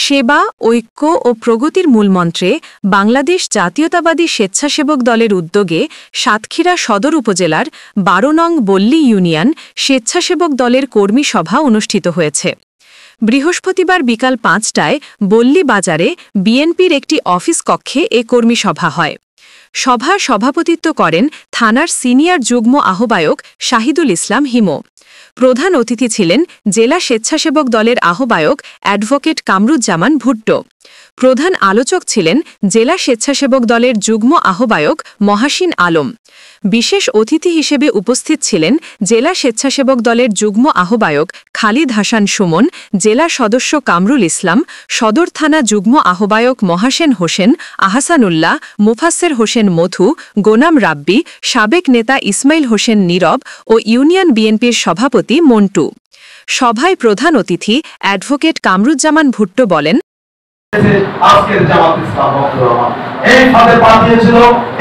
সেবা, ঐক্য ও প্রগতির মূলমন্ত্রে বাংলাদেশ জাতীয়তাবাদী স্বেচ্ছাসেবক দলের উদ্যোগে সাতক্ষীরা সদর উপজেলার ১২ নং বল্লী ইউনিয়ন স্বেচ্ছাসেবক দলের কর্মী সভা অনুষ্ঠিত হয়েছে। বৃহস্পতিবার বিকাল ৫টায় বল্লী বাজারে বিএনপির একটি অফিস কক্ষে এ কর্মী সভা হয়। সভার সভাপতিত্ব করেন থানার সিনিয়র যুগ্ম আহ্বায়ক শাহিদুল ইসলাম হিমো। প্রধান অতিথি ছিলেন জেলা স্বেচ্ছাসেবক দলের আহ্বায়ক অ্যাডভোকেট কামরুজ্জামান ভুট্টো। প্রধান আলোচক ছিলেন জেলা স্বেচ্ছাসেবক দলের যুগ্ম আহ্বায়ক মহাসিন আলম। বিশেষ অতিথি হিসেবে উপস্থিত ছিলেন জেলা স্বেচ্ছাসেবক দলের যুগ্ম আহ্বায়ক খালিদ হাসান সুমন, জেলা সদস্য কামরুল ইসলাম, সদর থানা যুগ্ম আহ্বায়ক মহাসেন হোসেন, আহসানুল্লাহ, মুফাসের হোসেন মধু, গোনাম রাব্বি, সাবেক নেতা ইসমাইল হোসেন নীরব ও ইউনিয়ন বিএনপির সভাপতি মন্টু। সভায় প্রধান অতিথি অ্যাডভোকেট কামরুজ্জামান ভুট্টো বলেন, আজকের জামাত ইসলাম এই ফাঁদে পাঠিয়েছিল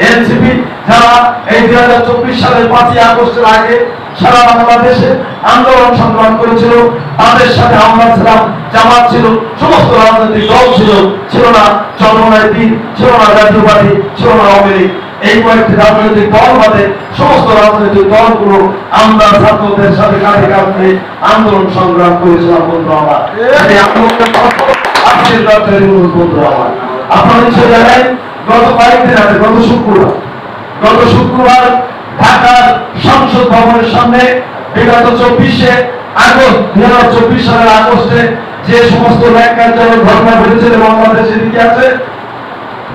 এনসিপি, যারা এই 2024 সালের 5ই আগস্টের আগে সারা বাংলাদেশে আন্দোলন সংগ্রাম করেছিল। তাদের সাথে আমরা ছিলাম, জামাত ছিল, সমস্ত রাজনৈতিক দল ছিল, ছিল না চন্দ্রনায় দিন, ছিল না জাতীয় পার্টি, ছিল না আওয়ামী লীগ। এই কয়েকটি রাজনৈতিক দল বাদে সমস্ত রাজনৈতিক দলগুলো আমরা ছাত্রদের সাথে কাঁধে কাঁধ মিলিয়ে আন্দোলন সংগ্রাম করেছিলাম। বন্ধু আমার, এই আন্দোলনের আজকের রাতের বন্ধু আমার, আপনারা নিশ্চয় জানেন গত কয়েকদিন আগে গত শুক্রবার ঢাকার সংসদ ভবনের সামনে বিগত 2024 সালের আগস্টে যে সমস্ত ন্যায়কার্যের ঘটনা ঘটেছিল বাংলাদেশের ইতিহাসে,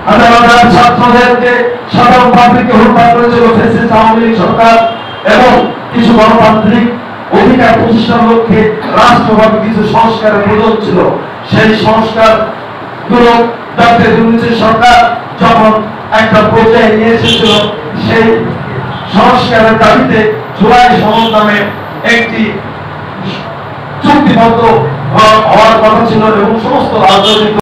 হাজার ছাত্রদেরকে সাধারণ পাবলিককে হত্যা করেছিল ফ্যাসিস্ট আওয়ামী লীগ সরকার, এবং কিছু গণতান্ত্রিক অধিকার প্রতিষ্ঠার লক্ষ্যে রাষ্ট্রভাবে কিছু সংস্কারের প্রয়োজন ছিল। সেই সংস্কার গুলো ডক্টর ইউনূসের সরকার যখন একটা পর্যায়ে নিয়ে এসেছিল, সেই সংস্কারের দাবিতে জুলাই সনদ নামে একটি চুক্তিবদ্ধ হওয়ার কথা ছিল এবং সমস্ত রাজনৈতিক